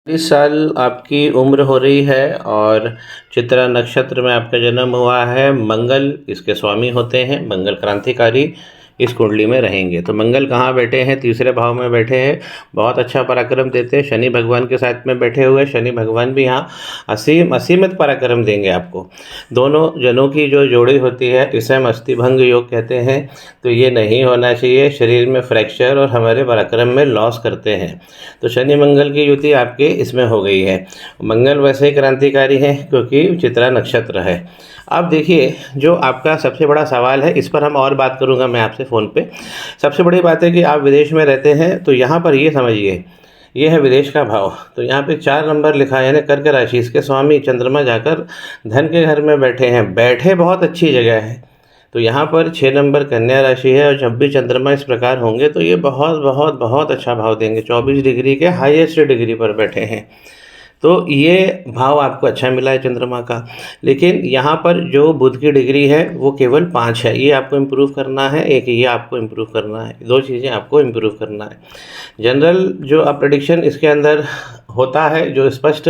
इस साल आपकी उम्र हो रही है और चित्रा नक्षत्र में आपका जन्म हुआ है। मंगल इसके स्वामी होते हैं, मंगल क्रांतिकारी इस कुंडली में रहेंगे। तो मंगल कहाँ बैठे हैं? तीसरे भाव में बैठे हैं। बहुत अच्छा पराक्रम देते हैं। शनि भगवान के साथ में बैठे हुए, शनि भगवान भी यहाँ असीमित पराक्रम देंगे आपको। दोनों जनों की जो जोड़ी होती है इसे हम अस्थिभंग योग कहते हैं। तो ये नहीं होना चाहिए, शरीर में फ्रैक्चर और हमारे पराक्रम में लॉस करते हैं। तो शनि मंगल की युति आपके इसमें हो गई है। मंगल वैसे ही क्रांतिकारी है क्योंकि चित्रा नक्षत्र है। अब देखिए, जो आपका सबसे बड़ा सवाल है इस पर हम और बात करूंगा मैं आपसे फ़ोन पे। सबसे बड़ी बात है कि आप विदेश में रहते हैं, तो यहाँ पर ये समझिए, ये है विदेश का भाव। तो यहाँ पे 4 नंबर लिखा है, यानी कर्क राशि, इसके स्वामी चंद्रमा जाकर धन के घर में बैठे हैं। बैठे बहुत अच्छी जगह है। तो यहाँ पर 6 नंबर कन्या राशि है और जब भी चंद्रमा इस प्रकार होंगे तो ये बहुत बहुत बहुत अच्छा भाव देंगे। 24 डिग्री के हाईएस्ट डिग्री पर बैठे हैं। तो ये भाव आपको अच्छा मिला है चंद्रमा का। लेकिन यहाँ पर जो बुध की डिग्री है वो केवल 5 है। ये आपको इम्प्रूव करना है, एक ये आपको इम्प्रूव करना है। 2 चीज़ें आपको इम्प्रूव करना है। जनरल जो प्रेडिक्शन इसके अंदर होता है, जो स्पष्ट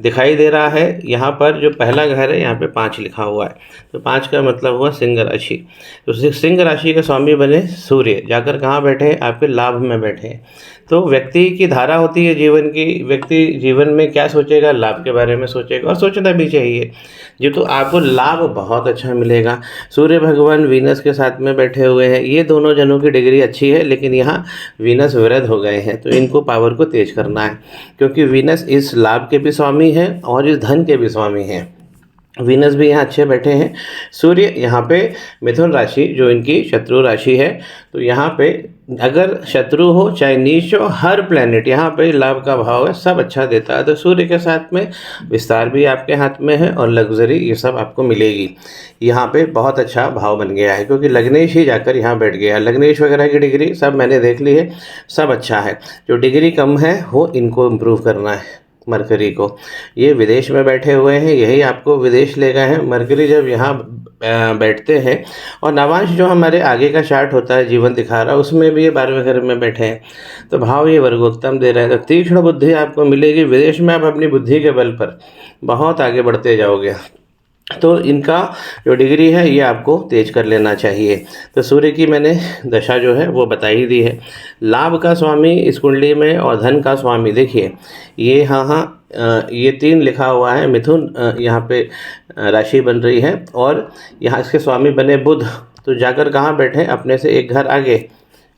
दिखाई दे रहा है, यहाँ पर जो पहला घर है यहाँ पे 5 लिखा हुआ है। तो 5 का मतलब हुआ सिंह राशि। तो सिंह राशि के स्वामी बने सूर्य, जाकर कहाँ बैठे हैं? आपके लाभ में बैठे हैं। तो व्यक्ति की धारा होती है जीवन की, व्यक्ति जीवन में क्या सोचेगा? लाभ के बारे में सोचेगा, और सोचना भी चाहिए। जी, तो आपको लाभ बहुत अच्छा मिलेगा। सूर्य भगवान वीनस के साथ में बैठे हुए हैं। ये दोनों जनों की डिग्री अच्छी है, लेकिन यहाँ वीनस विरध हो गए हैं। तो इनको पावर को तेज करना है, क्योंकि वीनस इस लाभ के भी स्वामी हैं और इस धन के भी स्वामी हैं। वीनस भी यहाँ अच्छे बैठे हैं। सूर्य यहाँ पे मिथुन राशि, जो इनकी शत्रु राशि है, तो यहाँ पे अगर शत्रु हो चाहे नीच हो, हर प्लेनेट यहाँ पे लाभ का भाव है, सब अच्छा देता है। तो सूर्य के साथ में विस्तार भी आपके हाथ में है और लग्जरी ये सब आपको मिलेगी। यहाँ पे बहुत अच्छा भाव बन गया है, क्योंकि लग्नेश ही जाकर यहाँ बैठ गया है। लग्नेश वगैरह की डिग्री सब मैंने देख ली है, सब अच्छा है। जो डिग्री कम है वो इनको इम्प्रूव करना है। मरकरी को, ये विदेश में बैठे हुए हैं, यही आपको विदेश ले गए हैं। मरकरी जब यहाँ बैठते हैं, और नवांश जो हमारे आगे का चार्ट होता है जीवन दिखा रहा है, उसमें भी ये 12वें घर में बैठे हैं। तो भाव ये वर्गोत्तम दे रहे हैं। तो तीक्ष्ण बुद्धि आपको मिलेगी। विदेश में आप अपनी बुद्धि के बल पर बहुत आगे बढ़ते जाओगे। तो इनका जो डिग्री है ये आपको तेज कर लेना चाहिए। तो सूर्य की मैंने दशा जो है वो बता ही दी है। लाभ का स्वामी इस कुंडली में और धन का स्वामी, देखिए ये ये 3 लिखा हुआ है। मिथुन यहाँ पे राशि बन रही है, और यहाँ इसके स्वामी बने बुध। तो जाकर कहाँ बैठे? अपने से एक घर आगे,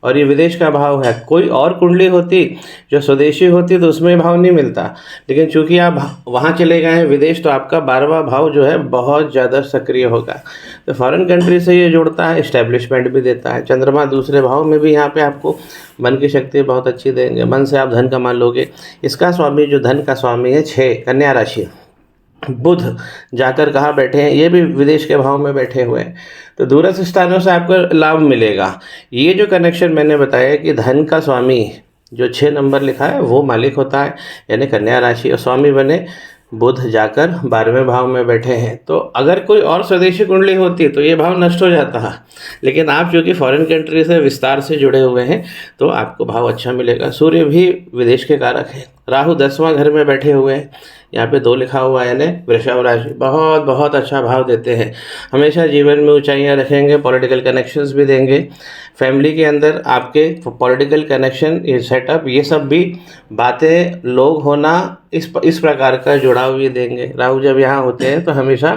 और ये विदेश का भाव है। कोई और कुंडली होती जो स्वदेशी होती तो उसमें भाव नहीं मिलता, लेकिन चूंकि आप वहाँ चले गए हैं विदेश, तो आपका 12वां भाव जो है बहुत ज़्यादा सक्रिय होगा। तो फॉरेन कंट्री से ये जुड़ता है, इस्टेब्लिशमेंट भी देता है। चंद्रमा दूसरे भाव में भी यहाँ पे आपको मन की शक्ति बहुत अच्छी देंगे। मन से आप धन कमा लोगे। इसका स्वामी जो धन का स्वामी है 6 कन्या राशि, बुध जाकर कहाँ बैठे हैं? ये भी विदेश के भाव में बैठे हुए हैं। तो दूरस्थ स्थानों से आपको लाभ मिलेगा। ये जो कनेक्शन मैंने बताया कि धन का स्वामी जो 6 नंबर लिखा है वो मालिक होता है, यानी कन्या राशि, और स्वामी बने बुध जाकर 12वें भाव में बैठे हैं। तो अगर कोई और स्वदेशी कुंडली होती तो ये भाव नष्ट हो जाता है, लेकिन आप चूँकि फॉरेन कंट्री से विस्तार से जुड़े हुए हैं तो आपको भाव अच्छा मिलेगा। सूर्य भी विदेश के कारक है। राहु 10वां घर में बैठे हुए हैं, यहाँ पे 2 लिखा हुआ है, यानी वृषभ राशि। बहुत बहुत अच्छा भाव देते हैं। हमेशा जीवन में ऊंचाइयां रखेंगे, पॉलिटिकल कनेक्शंस भी देंगे। फैमिली के अंदर आपके पॉलिटिकल कनेक्शन, ये सेटअप, ये सब भी बातें, लोग होना, इस प्रकार का जुड़ाव भी देंगे। राहु जब यहाँ होते हैं तो हमेशा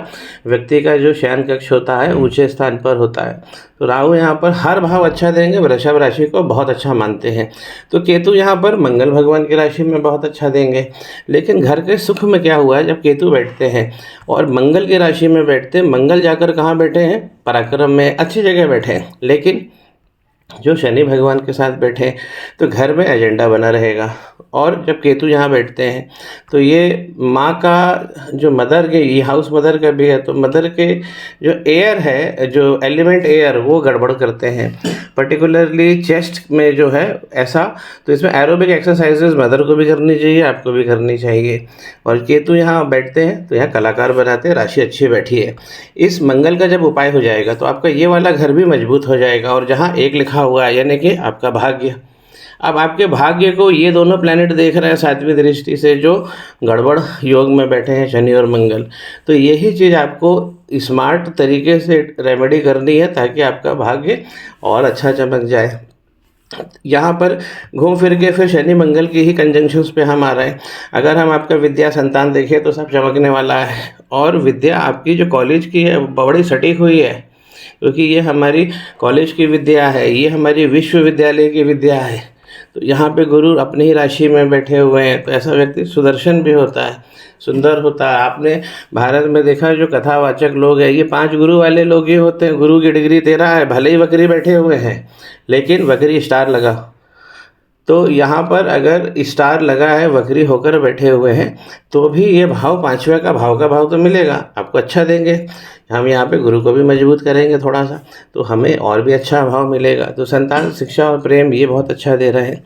व्यक्ति का जो शयन कक्ष होता है ऊंचे स्थान पर होता है। तो राहु यहाँ पर हर भाव अच्छा देंगे। वृषभ राशि को बहुत अच्छा मानते हैं। तो केतु यहाँ पर मंगल भगवान की राशि में बहुत अच्छा देंगे। लेकिन घर के सुख में क्या हुआ है, जब केतु बैठते हैं और मंगल की राशि में बैठते हैं, मंगल जाकर कहाँ बैठे हैं? पराक्रम में, अच्छी जगह बैठे हैं। लेकिन जो शनि भगवान के साथ बैठे हैं तो घर में एजेंडा बना रहेगा। और जब केतु यहाँ बैठते हैं तो ये माँ का जो मदर के, ये हाउस मदर का भी है, तो मदर के जो एयर है, जो एलिमेंट एयर, वो गड़बड़ करते हैं। पर्टिकुलरली चेस्ट में जो है ऐसा, तो इसमें एरोबिक एक्सरसाइजेज मदर को भी करनी चाहिए, आपको भी करनी चाहिए। और केतु यहाँ बैठते हैं तो यहाँ कलाकार बनाते हैं। राशि अच्छी बैठी है। इस मंगल का जब उपाय हो जाएगा तो आपका ये वाला घर भी मजबूत हो जाएगा। और जहाँ 1 लिखा हुआ है, यानी कि आपका भाग्य, अब आपके भाग्य को ये दोनों प्लैनेट देख रहे हैं 7वीं दृष्टि से, जो गड़बड़ योग में बैठे हैं शनि और मंगल। तो यही चीज़ आपको स्मार्ट तरीके से रेमेडी करनी है ताकि आपका भाग्य और अच्छा चमक जाए। यहाँ पर घूम फिर के फिर शनि मंगल की ही कंजंक्शंस पे हम आ रहे हैं। अगर हम आपका विद्या संतान देखें तो सब चमकने वाला है, और विद्या आपकी जो कॉलेज की है बड़ी सटीक हुई है, क्योंकि ये हमारी कॉलेज की विद्या है, ये हमारी विश्वविद्यालय की विद्या है। तो यहाँ पे गुरु अपनी ही राशि में बैठे हुए हैं, तो ऐसा व्यक्ति सुदर्शन भी होता है, सुंदर होता है। आपने भारत में देखा जो कथावाचक लोग हैं ये 5 गुरु वाले लोग ही होते हैं। गुरु की डिग्री 13 है, भले ही वक्री बैठे हुए हैं, लेकिन वक्री स्टार लगा। तो यहाँ पर अगर स्टार लगा है, वक्री होकर बैठे हुए हैं, तो भी ये भाव 5वें का भाव तो मिलेगा, आपको अच्छा देंगे। हम यहाँ पे गुरु को भी मजबूत करेंगे थोड़ा सा, तो हमें और भी अच्छा भाव मिलेगा। तो संतान, शिक्षा और प्रेम ये बहुत अच्छा दे रहे हैं।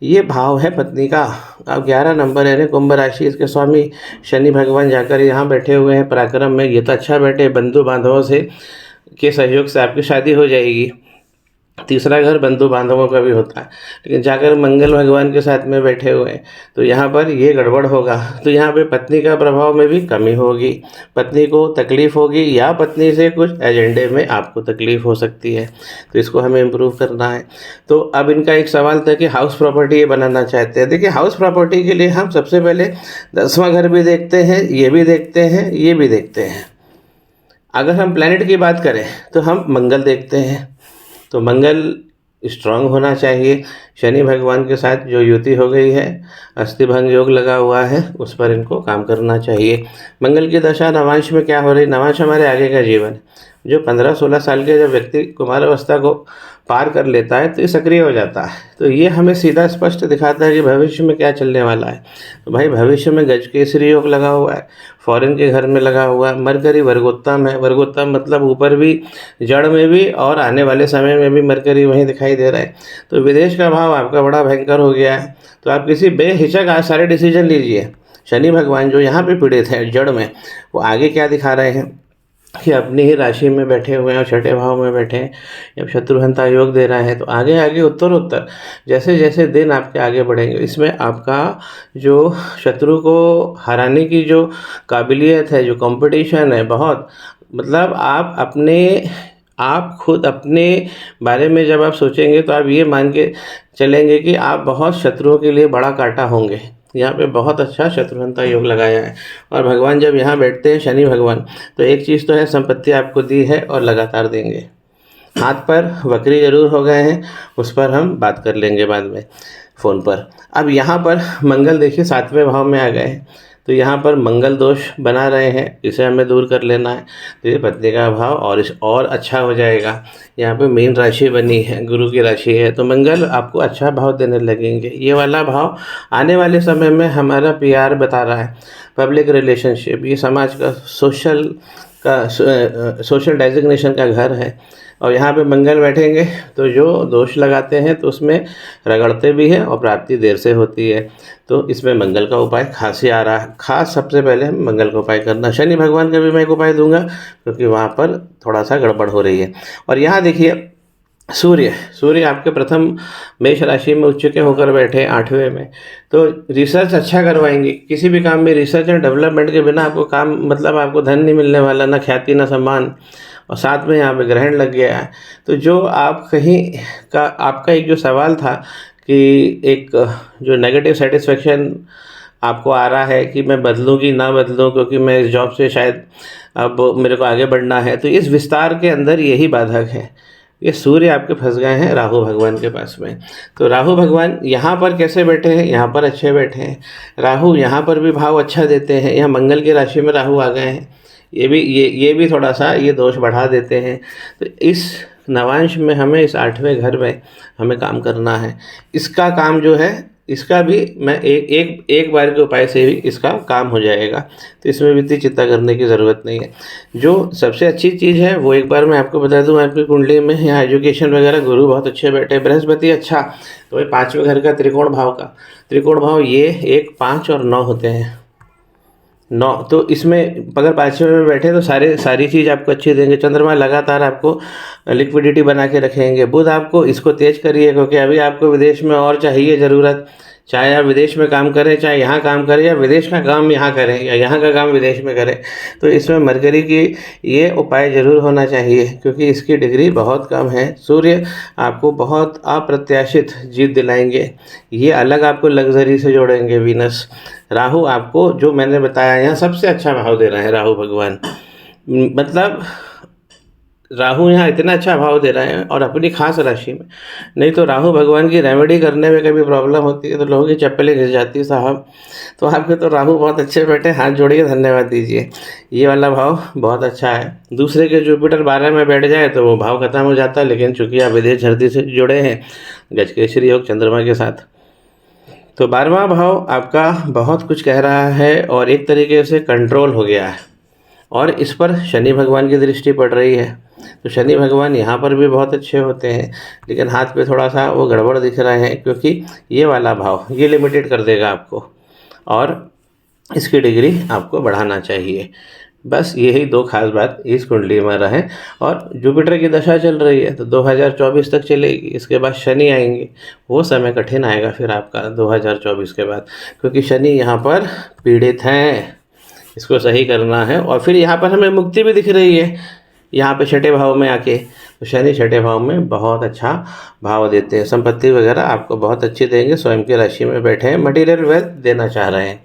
ये भाव है पत्नी का। अब 11 नंबर है कुंभ राशि, इसके स्वामी शनि भगवान जाकर यहाँ बैठे हुए हैं पराक्रम में। ये तो अच्छा बैठे, बंधु बांधवों से के सहयोग से आपकी शादी हो जाएगी। तीसरा घर बंधु बांधवों का भी होता है, लेकिन जाकर मंगल भगवान के साथ में बैठे हुए हैं, तो यहाँ पर ये गड़बड़ होगा। तो यहाँ पे पत्नी का प्रभाव में भी कमी होगी, पत्नी को तकलीफ़ होगी, या पत्नी से कुछ एजेंडे में आपको तकलीफ़ हो सकती है, तो इसको हमें इम्प्रूव करना है। तो अब इनका एक सवाल था कि हाउस प्रॉपर्टी ये बनाना चाहते हैं। देखिए, हाउस प्रॉपर्टी के लिए हम सबसे पहले 10वां घर भी देखते हैं, ये भी देखते हैं, ये भी देखते हैं। अगर हम प्लैनेट की बात करें तो हम मंगल देखते हैं, तो मंगल स्ट्रांग होना चाहिए। शनि भगवान के साथ जो युति हो गई है, अस्थिभंग योग लगा हुआ है, उस पर इनको काम करना चाहिए। मंगल की दशा नवांश में क्या हो रही? नवांश हमारे आगे का जीवन, जो 15-16 साल के जब व्यक्ति कुमार अवस्था को पार कर लेता है तो ये सक्रिय हो जाता है। तो ये हमें सीधा स्पष्ट दिखाता है कि भविष्य में क्या चलने वाला है। तो भाई भविष्य में गजकेसरी योग लगा हुआ है, फॉरेन के घर में लगा हुआ है। मरकरी वर्गोत्तम है, वर्गोत्तम मतलब ऊपर भी, जड़ में भी, और आने वाले समय में भी मरकरी वहीं दिखाई दे रहा है। तो विदेश का भाव आपका बड़ा भयंकर हो गया है, तो आप किसी बेहिचक आज सारे डिसीजन लीजिए। शनि भगवान जो यहाँ पे पीड़ित है जड़ में, वो आगे क्या दिखा रहे हैं कि अपनी ही राशि में बैठे हुए हैं और 6ठे भाव में बैठे हैं। जब शत्रुहंता योग दे रहा है तो आगे आगे उत्तर जैसे जैसे दिन आपके आगे बढ़ेंगे, इसमें आपका जो शत्रु को हराने की जो काबिलियत है, जो कंपटीशन है, बहुत मतलब आप खुद अपने बारे में जब आप सोचेंगे तो आप ये मान के चलेंगे कि आप बहुत शत्रुओं के लिए बड़ा कांटा होंगे। यहाँ पे बहुत अच्छा शत्रुहंता योग लगाया है। और भगवान जब यहाँ बैठते हैं शनि भगवान, तो एक चीज़ तो है, संपत्ति आपको दी है और लगातार देंगे। हाथ पर वक्री जरूर हो गए हैं, उस पर हम बात कर लेंगे बाद में फ़ोन पर। अब यहाँ पर मंगल देखिए 7वें भाव में आ गए हैं, तो यहाँ पर मंगल दोष बना रहे हैं, इसे हमें दूर कर लेना है। तो ये पत्नी का भाव और अच्छा हो जाएगा। यहाँ पे मीन राशि बनी है, गुरु की राशि है, तो मंगल आपको अच्छा भाव देने लगेंगे। ये वाला भाव आने वाले समय में हमारा PR बता रहा है, पब्लिक रिलेशनशिप, ये समाज का सोशल डेजिग्नेशन का घर है। और यहाँ पे मंगल बैठेंगे तो जो दोष लगाते हैं तो उसमें रगड़ते भी हैं और प्राप्ति देर से होती है। तो इसमें मंगल का उपाय खास ही आ रहा है। खास सबसे पहले हम मंगल का उपाय करना। शनि भगवान का भी मैं एक उपाय दूंगा, क्योंकि वहाँ पर थोड़ा सा गड़बड़ हो रही है। और यहाँ देखिए सूर्य आपके प्रथम मेष राशि में उच्च के होकर बैठे 8वें में, तो रिसर्च अच्छा करवाएंगे। किसी भी काम में रिसर्च एंड डेवलपमेंट के बिना आपको काम, मतलब आपको धन नहीं मिलने वाला, ना ख्याति ना सम्मान। और साथ में यहाँ पे ग्रहण लग गया है, तो जो आप कहीं का आपका एक जो सवाल था कि एक जो नेगेटिव सेटिस्फेक्शन आपको आ रहा है कि मैं बदलूं कि ना बदलूं, क्योंकि मैं इस जॉब से शायद अब मेरे को आगे बढ़ना है, तो इस विस्तार के अंदर यही बाधक है। ये सूर्य आपके फंस गए हैं राहु भगवान के पास में। तो राहु भगवान यहाँ पर कैसे बैठे हैं? यहाँ पर अच्छे बैठे हैं। राहु यहाँ पर भी भाव अच्छा देते हैं। यहाँ मंगल की राशि में राहु आ गए हैं, ये भी थोड़ा सा ये दोष बढ़ा देते हैं। तो इस नवांश में हमें, इस 8वें घर में हमें काम करना है। इसका काम जो है, इसका भी मैं एक बार के उपाय से भी इसका काम हो जाएगा, तो इसमें वित्तीय चिंता करने की ज़रूरत नहीं है। जो सबसे अच्छी चीज़ है वो एक बार मैं आपको बता दूं, आपकी कुंडली में यहाँ एजुकेशन वगैरह गुरु बहुत अच्छे बैठे, बृहस्पति अच्छा, तो ये 5वें घर का त्रिकोण भाव ये 1, 5 और 9 होते हैं। 9 तो इसमें अगर 5वें में बैठे तो सारी चीज़ आपको अच्छी देंगे। चंद्रमा लगातार आपको लिक्विडिटी बना के रखेंगे। बुध आपको इसको तेज करिए, क्योंकि अभी आपको विदेश में और चाहिए ज़रूरत, चाहे आप विदेश में काम करें, चाहे यहाँ काम करें, या विदेश का काम यहाँ करें, या यहाँ का काम विदेश में करें। तो इसमें मरकरी की ये उपाय ज़रूर होना चाहिए, क्योंकि इसकी डिग्री बहुत कम है। सूर्य आपको बहुत अप्रत्याशित जीत दिलाएंगे, ये अलग आपको लग्जरी से जोड़ेंगे। वीनस, राहु आपको जो मैंने बताया यहाँ सबसे अच्छा भाव दे रहे हैं राहु भगवान। मतलब राहु यहाँ इतना अच्छा भाव दे रहे हैं और अपनी खास राशि में। नहीं तो राहु भगवान की रेमेडी करने में कभी प्रॉब्लम होती है तो लोगों की चप्पलें घिस जाती है साहब। तो आपके तो राहु बहुत अच्छे बैठे, हाथ जोड़िए, धन्यवाद दीजिए। ये वाला भाव बहुत अच्छा है। दूसरे के जुपिटर 12 में बैठ जाए तो वो भाव खत्म हो जाता है, लेकिन चूंकि आप विदेश धरती से जुड़े हैं गजकेसरी योग चंद्रमा के साथ, तो 12वां भाव आपका बहुत कुछ कह रहा है और एक तरीके से कंट्रोल हो गया है। और इस पर शनि भगवान की दृष्टि पड़ रही है, तो शनि भगवान यहाँ पर भी बहुत अच्छे होते हैं, लेकिन हाथ पे थोड़ा सा वो गड़बड़ दिख रहे हैं, क्योंकि ये वाला भाव ये लिमिटेड कर देगा आपको और इसकी डिग्री आपको बढ़ाना चाहिए। बस यही 2 खास बात इस कुंडली में रहे। और जुपिटर की दशा चल रही है तो 2024 तक चलेगी। इसके बाद शनि आएंगे, वो समय कठिन आएगा फिर आपका 2024 के बाद, क्योंकि शनि यहाँ पर पीड़ित हैं, इसको सही करना है। और फिर यहाँ पर हमें मुक्ति भी दिख रही है, यहाँ पे 6ठे भाव में आके। तो शनि 6ठे भाव में बहुत अच्छा भाव देते हैं, संपत्ति वगैरह आपको बहुत अच्छी देंगे। स्वयं की राशि में बैठे हैं, मटीरियल वेल्थ देना चाह रहे हैं।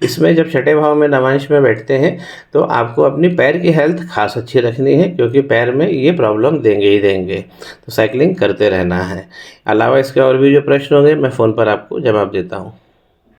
इसमें जब 6ठे भाव में नवांश में बैठते हैं तो आपको अपनी पैर की हेल्थ खास अच्छी रखनी है, क्योंकि पैर में ये प्रॉब्लम देंगे ही देंगे। तो साइकिलिंग करते रहना है। अलावा इसके और भी जो प्रश्न होंगे मैं फ़ोन पर आपको जवाब देता हूँ।